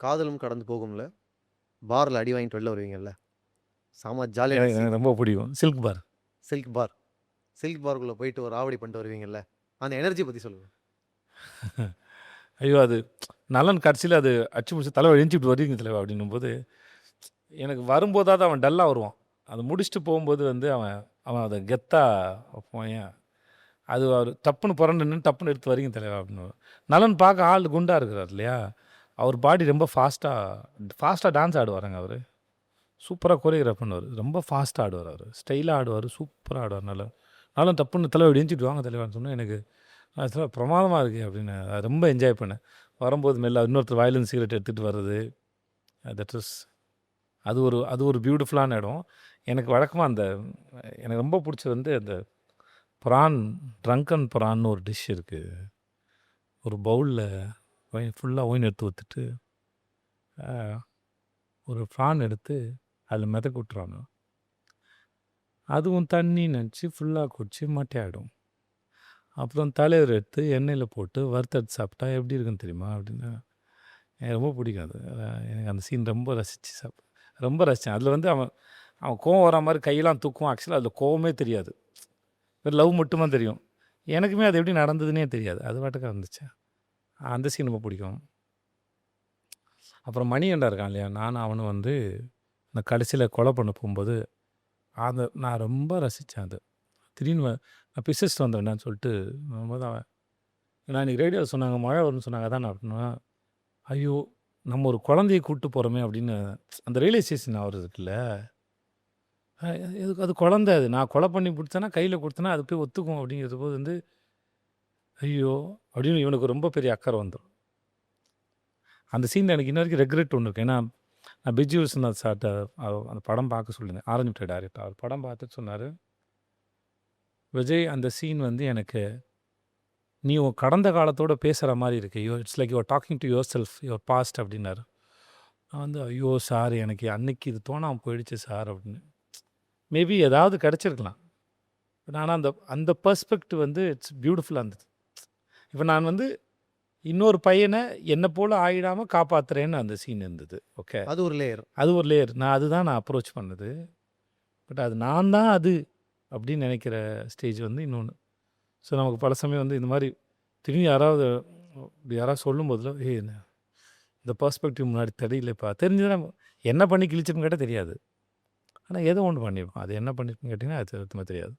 காதலும் கடந்து போகும்ல, பார்ல அடி வாங்கிட்டு வெளில வருவீங்கல்ல, செம ஜாலியான எனக்கு சீன். எனக்கு ரொம்ப பிடிக்கும். சில்க் பார். சில்க் பார். சில்க் பார்க்குள்ள போயிட்டு ஒரு ராவடி பண்ணிட்டு வருவீங்கல்ல, அந்த எனர்ஜி பத்தி சொல்லுங்க. ஐயோ! அது நலன் கடைசியில அது அடிச்சு முடிச்சு தலைவா எந்திச்சு வருவீங்க தலைவா அப்படின்னும்போது, எனக்கு வரும்போதாவது அவன் டல்லா வருவான். அத முடிச்சுட்டு போகும்போது வந்து அவன் அவன் அத கெத்தா போயேன். அது அவரு டப்புன்னு புரண்டு நின்னு டப்புன்னு எடுத்து வரீங்க தலைவா அப்படின்னு. நலன் பார்க்க ஆள் குண்டா இருக்கிறார் இல்லையா? அவர் பாடி ரொம்ப ஃபாஸ்ட்டா ஃபாஸ்ட்டா டான்ஸ் ஆடுவாருங்க அவரு. சூப்பரா கோரியோகிராஃப் பண்ணுவாரு. ரொம்ப ஃபாஸ்ட்டா ஆடுவாரு அவரு. ஸ்டைலா ஆடுவாரு. சூப்பரா ஆடுவார் நலன். நலன் டப்புன்னு தலைவா இப்படி எந்திச்சிட்டு வாங்க தலைவான்னு சொன்னா எனக்கு ஆக்சுவலா பிரமாதமா இருக்கே அப்படின்னு ரொம்ப என்ஜாய் பண்ணேன். வரும்போது மெல்ல இன்னொருத்தர் வாயிலேருந்து சிகரெட் எடுத்துட்டு வர்றது. தட் இஸ் அது ஒரு பியூட்டிஃபுல்லான இடம். எனக்கு வழக்கமா அந்த எனக்கு ரொம்ப புடிச்சது வந்து அந்த ப்ரான் ட்ரங்கன் ப்ரான்னு ஒரு டிஷ் இருக்கு. ஒரு பவுல்ல ஃபுல்லா ஒயின் எடுத்து ஊத்திட்டு, அ ஒரு ப்ரான் எடுத்து அதில மிதக்க விட்டுருவாங்க. அதுவும் தண்ணி நெனச்சு ஃபுல்லா குடிச்சு மட்டையாயிடும். அப்புறம் தலைவர் எடுத்து எண்ணெயில போட்டு வறுத்தெடுத்து சாப்பிட்டா எப்படி இருக்குன்னு தெரியுமா? அப்படின்னு. எனக்கு ரொம்ப பிடிக்கும் அது. எனக்கு அந்த சீன் ரொம்ப ரசிச்சு ரொம்ப ரசிச்சேன். அதில வந்து அவன் அவன் கோவம் வரா மாரி கையெல்லாம் தூக்குவான். ஆக்சுவலா அதில கோவமே தெரியாது. வெறும் லவ் மட்டுமா தெரியும். எனக்குமே அது எப்படி நடந்ததுன்னே தெரியாது. அது பாட்டுக்கு வந்துச்சு. அந்த சீன் ரொம்ப பிடிக்கும். அப்புறம் மணிகண்டன் இருக்கான் இல்லையா? நானும் அவனும் வந்து இந்த கடைசியில கொலை பண்ண போம்போது, நான் ரொம்ப ரசிச்சேன் அது. திடீர்னு நான் பிசஸ்ட்டு வந்துட்டேன்னு சொல்லிட்டு வரும்போது அவன் நான் இன்னைக்கு ரேடியோல சொன்னாங்க, மழை வரும்ன்னு சொன்னாங்க. அதான் நான் அப்படின்னா, ஐயோ! நம்ம ஒரு குழந்தைய கூட்டு போறோமே அப்படின்னு அந்த ரியலைசேஷன் ஆவறது இருக்குல்ல. அ எதுக்கு அது குழந்தை அது. நான் கொலை பண்ணி குடுத்தேன்னா, கையில குடுத்தேன்னா, அது போய் ஒத்துக்கும் அப்படிங்கிறபோது வந்து, ஐயோ! அப்படின்னு இவனுக்கு ரொம்ப பெரிய அக்கறை வந்துரும். அந்த சீன்ல எனக்கு இன்ன வரைக்கும் ரெக்ரெட் ஒண்ணு இருக்கு. ஏன்னா, நான் பிஜு விஸ்வநாத் சார்ட்ட அந்த படம் பார்க்க சொல்லியிருந்தேன். ஆரஞ்சு மிட்டாய் டைரக்டர். அவர் படம் பார்த்துட்டு சொன்னாரு, "விஜய் அந்த சீன் வந்து எனக்கு நீ உன் கடந்த காலத்தோட பேசுற மாரி இருக்கு. It's like you are talking to yourself, your past" அப்படின்னாரு. நான் வந்து, "ஐயோ! சார் எனக்கு அன்னைக்கு இது தோணாம போயிடுச்சு சார்" அப்படின்னு. மேபி ஏதாவது கிடைச்சிருக்கலாம். பட் ஆனா அந்த அந்த பெர்ஸ்பெக்டிவ் வந்து இட்ஸ் பியூட்டிஃபுல்லா இருந்தது. இப்ப நான் வந்து இன்னொரு பையன என்ன போல ஆயிடாம காப்பாத்துறேன்னு அந்த சீன் இருந்தது. ஓகே. அது ஒரு லேயர். அது ஒரு லேயர். அதுதான் நான் அப்ரோச் பண்ணது. பட் அது நான் தான் அது அப்படின்னு நினைக்கிற ஸ்டேஜ் வந்து இன்னொன்னு. ஸோ நமக்கு பல சமயம் வந்து இந்த மாரி திடீர்னு யாராவது சொல்லும்போதெல்லாம், "ஏய் இந்த பெர்ஸ்பெக்டிவ் முன்னாடி தெரியலப்பா." தெரிஞ்சதுனா என்ன பண்ணி கிழிச்சேன்னு கேட்டா தெரியாது. ஆனா ஏதோ ஒண்ணு பண்ணியிருப்போம். அது என்ன பண்ணியிருப்போம்னு கேட்டீங்கன்னா, அது சத்தியமா தெரியாது.